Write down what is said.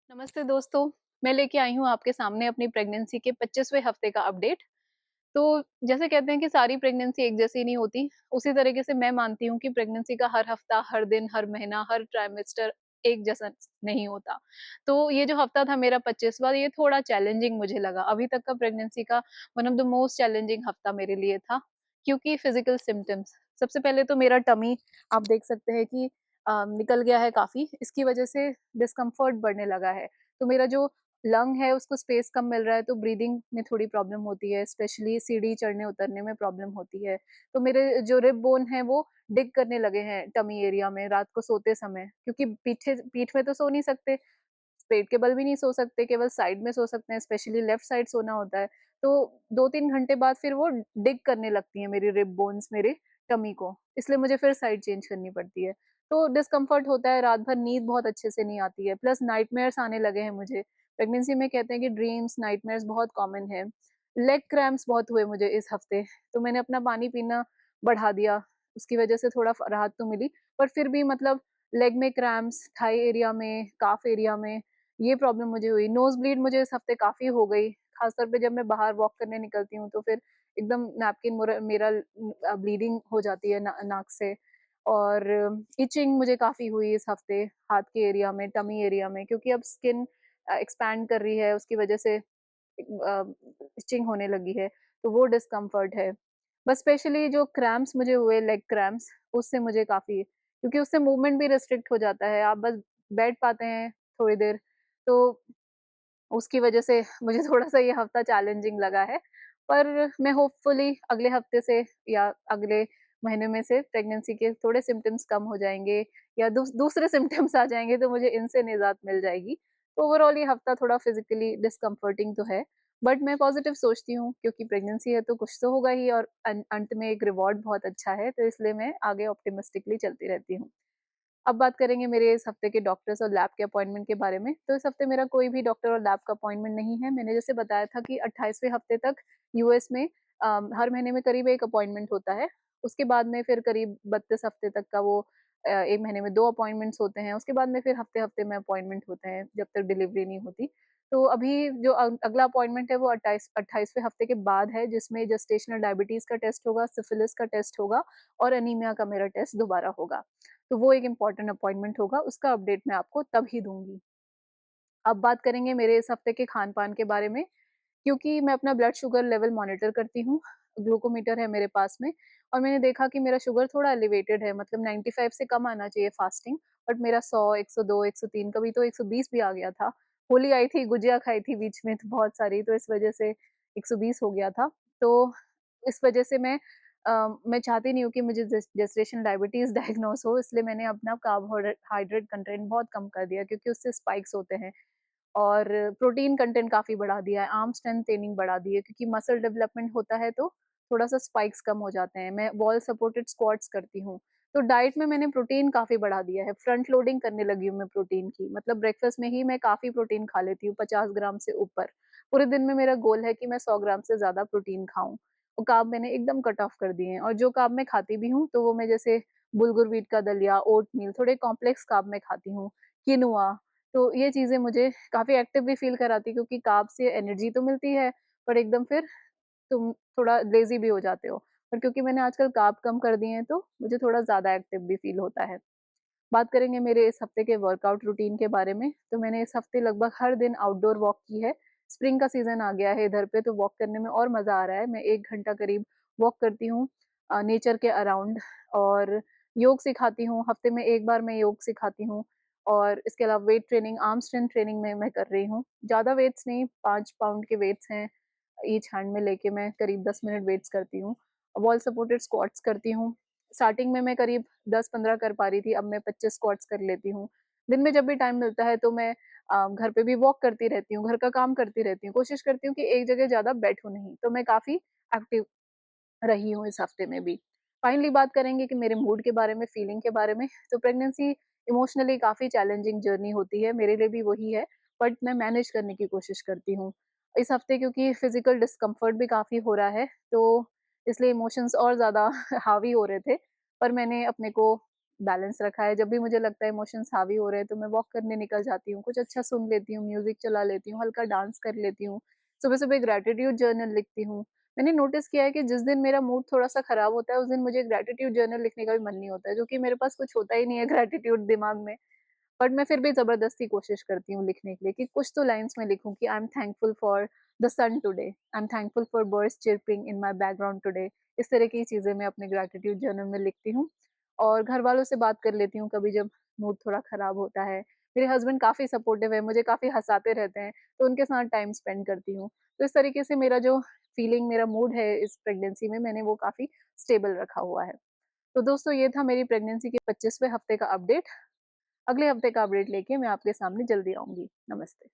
नमस्ते दोस्तों, मैं लेके आई हूँ आपके सामने अपनी प्रेगनेंसी के 25वें हफ्ते का अपडेट। तो जैसे कहते हैं कि सारी प्रेगनेंसी एक जैसी नहीं होती, उसी तरीके से मैं मानती हूँ कि प्रेगनेंसी का हर हफ्ता, हर दिन, हर महीना, हर ट्राइमेस्टर एक जैसा नहीं होता। तो ये जो हफ्ता था मेरा 25वां, ये थोड़ा चैलेंजिंग मुझे लगा। अभी तक का प्रेगनेंसी का one of the most challenging हफ्ता मेरे लिए था, क्योंकि फिजिकल सिम्पटम्स सबसे पहले तो मेरा टमी आप देख सकते हैं कि निकल गया है काफ़ी, इसकी वजह से डिस्कम्फर्ट बढ़ने लगा है। तो मेरा जो लंग है उसको स्पेस कम मिल रहा है, तो ब्रीदिंग में थोड़ी प्रॉब्लम होती है, स्पेशली सीढ़ी चढ़ने-उतरने में प्रॉब्लम होती है। तो मेरे जो रिब बोन है वो डिग करने लगे हैं टमी एरिया में रात को सोते समय, क्योंकि पीठ में तो सो नहीं सकते, पेट के बल भी नहीं सो सकते, केवल साइड में सो सकते हैं, स्पेशली लेफ्ट साइड सोना होता है। तो 2-3 घंटे बाद फिर वो डिग करने लगती हैं मेरी रिब बोन्स मेरे टमी को, इसलिए मुझे फिर साइड चेंज करनी पड़ती है। तो डिस्कम्फर्ट होता है, रात भर नींद बहुत अच्छे से नहीं आती है, प्लस नाइटमेयर्स आने लगे हैं मुझे। प्रेगनेंसी में कहते हैं कि ड्रीम्स, नाइटमेयर्स बहुत कॉमन है। लेग क्रैम्प्स बहुत हुए मुझे इस हफ्ते, तो मैंने अपना पानी पीना बढ़ा दिया, उसकी वजह से थोड़ा राहत तो मिली, पर फिर भी मतलब लेग में क्रैम्प्स, थाई एरिया में, काफ एरिया में ये प्रॉब्लम मुझे हुई। नोज़ ब्लीड मुझे इस हफ्ते काफ़ी हो गई, ख़ासतौर पे जब मैं बाहर वॉक करने निकलती हूँ, तो फिर एकदम नैपकिन मेरा ब्लीडिंग हो जाती है ना नाक से। और इचिंग मुझे काफ़ी हुई इस हफ्ते, हाथ के एरिया में, टमी एरिया में, क्योंकि अब स्किन एक्सपैंड कर रही है, उसकी वजह से इचिंग होने लगी है, तो वो डिस्कम्फर्ट है। बस स्पेशली जो क्रैम्प्स मुझे हुए, लेग क्रैम्प्स, उससे मुझे काफ़ी, क्योंकि उससे मूवमेंट भी रिस्ट्रिक्ट हो जाता है, आप बस बैठ पाते हैं थोड़ी देर, तो उसकी वजह से मुझे थोड़ा-सा ये हफ्ता चैलेंजिंग लगा है। पर मैं होपफुली अगले हफ्ते से या अगले महीने में से प्रेगनेंसी के थोड़े सिम्पटम्स कम हो जाएँगे या दूसरे सिम्पटम्स आ जाएँगे, तो मुझे इनसे निजात मिल जाएगी। तो ओवरऑल ये हफ्ता थोड़ा फिज़िकली डिस्कम्फर्टिंग तो है, बट मैं पॉज़िटिव सोचती हूँ, क्योंकि प्रेगनेंसी है तो कुछ तो होगा ही, और अंत में एक रिवॉर्ड बहुत अच्छा है, तो इसलिए मैं आगे ऑप्टिमिस्टिकली चलती रहती हूँ। अब बात करेंगे मेरे इस हफ्ते के डॉक्टर्स और लैब के अपॉइंटमेंट के बारे में। तो इस हफ्ते मेरा कोई भी डॉक्टर और लैब का अपॉइंटमेंट नहीं है। मैंने जैसे बताया था कि 28वें हफ्ते तक यूएस में हर महीने में करीब 1 अपॉइंटमेंट होता है। उसके बाद में फिर करीब 32 हफ्ते तक का वो 1 महीने में 2 अपॉइंटमेंट्स होते हैं। उसके बाद में फिर हफ्ते-हफ्ते में अपॉइंटमेंट होते हैं, जब तक डिलीवरी नहीं होती। तो अभी जो अगला अपॉइंटमेंट है वो 28वें हफ्ते के बाद है, जिसमें जेस्टेशनल डायबिटीज़ का टेस्ट होगा, सिफिलिस का टेस्ट होगा और एनीमिया का मेरा टेस्ट दोबारा होगा। तो वो एक इम्पोर्टेंट अपॉइंटमेंट होगा, उसका अपडेट मैं आपको तब ही दूँगी। अब बात करेंगे मेरे इस हफ्ते के खान-पान के बारे में, क्योंकि मैं अपना ब्लड शुगर लेवल मॉनिटर करती हूँ, ग्लूकोमीटर है मेरे पास में, और मैंने देखा कि मेरा शुगर थोड़ा एलिवेटेड है, मतलब 95 से कम आना चाहिए फास्टिंग, बट मेरा 100, 102, 103, कभी तो 120 भी आ गया था। होली आई थी, गुजिया खाई थी बीच में तो बहुत सारी, तो इस वजह से 120 हो गया था। तो इस वजह से मैं चाहती नहीं हूँ कि मुझे जेस्टेशनल डायबिटीज़ डायग्नोज़ हो, इसलिए मैंने अपना कार्बोहाइड्रेट कंटेंट बहुत कम कर दिया, क्योंकि उससे स्पाइक्स होते हैं। और प्रोटीन कंटेंट काफ़ी बढ़ा दिया है, आर्म स्ट्रेंथ ट्रेनिंग बढ़ा दी है, क्योंकि मसल डेवलपमेंट होता है तो थोड़ा-सा स्पाइक्स कम हो जाते हैं। मैं वॉल सपोर्टेड स्क्वाट्स करती हूँ, तो डाइट में मैंने प्रोटीन काफ़ी बढ़ा दिया है, फ्रंट लोडिंग करने लगी हूँ मैं प्रोटीन की, मतलब ब्रेकफास्ट में ही मैं काफ़ी प्रोटीन खा लेती हूँ, 50 ग्राम से ऊपर। पूरे दिन में मेरा गोल है कि मैं 100 ग्राम से ज़्यादा प्रोटीन खाऊँ, और कार्ब मैंने एकदम कट ऑफ कर दिए हैं, और जो कार्ब मैं खाती भी हूँ, तो वो मैं जैसे बुलगुर व्हीट का दलिया, ओटमील, थोड़े कॉम्प्लेक्स कार्ब मैं खाती हूँ, किनुआ। तो ये चीज़ें मुझे काफ़ी एक्टिव भी फ़ील कराती है, क्योंकि कार्ब से एनर्जी तो मिलती है, पर एकदम फिर तुम थोड़ा लेज़ी भी हो जाते हो। पर क्योंकि मैंने आजकल कार्ब कम कर दिए हैं, तो मुझे थोड़ा ज़्यादा एक्टिव भी फ़ील होता है। बात करेंगे मेरे इस हफ्ते के वर्कआउट रूटीन के बारे में, तो मैंने इस हफ्ते लगभग हर दिन आउटडोर वॉक की है। स्प्रिंग का सीज़न आ गया है इधर पे, तो वॉक करने में और मज़ा आ रहा है। मैं 1 घंटा करीब वॉक करती हूँ नेचर के अराउंड, और योग सिखाती हूँ, हफ्ते में 1 बार मैं योग सिखाती हूँ, और इसके अलावा weight training, arm strength training में मैं कर रही हूँ। ज़्यादा वेट्स नहीं, 5 पाउंड के वेट्स हैं, ईच हैंड में लेके मैं करीब 10 मिनट वेट्स करती हूँ। वॉल सपोर्टेड स्क्वाट्स करती हूँ। स्टार्टिंग में मैं करीब 10-15 कर पा रही थी, अब मैं 25 स्क्वाट्स कर लेती हूँ। दिन में जब भी टाइम मिलता है तो मैं घर पे भी वॉक करती रहती हूँ, घर का काम करती रहती हूँ। कोशिश करती हूँ कि एक जगह ज़्यादा बैठूँ नहीं, तो मैं काफ़ी एक्टिव रही हूँ इस हफ्ते में भी। फाइनली बात करेंगे कि मेरे मूड के बारे में, फीलिंग के बारे में, तो प्रेगनेंसी इमोशनली काफ़ी चैलेंजिंग जर्नी होती है, मेरे लिए भी वही है, बट मैं मैनेज करने की कोशिश करती हूँ। इस हफ्ते क्योंकि फिज़िकल डिस्कम्फर्ट भी काफ़ी हो रहा है, तो इसलिए इमोशंस और ज़्यादा हावी हो रहे थे, पर मैंने अपने को बैलेंस रखा है। जब भी मुझे लगता है इमोशंस हावी हो रहे हैं, तो मैं वॉक करने निकल जाती हूँ, कुछ अच्छा सुन लेती हूँ, म्यूज़िक चला लेती हूँ, हल्का डांस कर लेती हूँ। सुबह-सुबह ग्रैटिट्यूड जर्नल लिखती हूँ। मैंने नोटिस किया है कि जिस दिन मेरा मूड थोड़ा-सा खराब होता है, उस दिन मुझे ग्रैटिट्यूड जर्नल लिखने का भी मन नहीं होता है, जो कि मेरे पास कुछ होता ही नहीं है ग्रैटिट्यूड दिमाग में। बट मैं फिर भी ज़बरदस्ती कोशिश करती हूँ लिखने के लिए कि कुछ तो लाइन्स मैं लिखूँ कि I am thankful for the sun today, I am thankful for birds chirping in my background today. इस तरह की चीज़ें मैं अपने ग्रैटिट्यूड जर्नल में लिखती हूँ और घरवालों से बात कर लेती हूँ कभी जब मूड थोड़ा खराब होता है। मेरे हस्बैंड काफ़ी सपोर्टिव है, मुझे काफ़ी हँसाते रहते हैं, तो उनके साथ टाइम स्पेंड करती हूँ। तो इस तरीके से मेरा जो फीलिंग मेरा मूड है इस प्रेगनेंसी में मैंने वो काफ़ी स्टेबल रखा हुआ है। तो दोस्तों ये था मेरी प्रेगनेंसी के 25वें हफ्ते का अपडेट। अगले हफ्ते का अपडेट लेके मैं आपके सामने जल्दी आऊँगी। नमस्ते।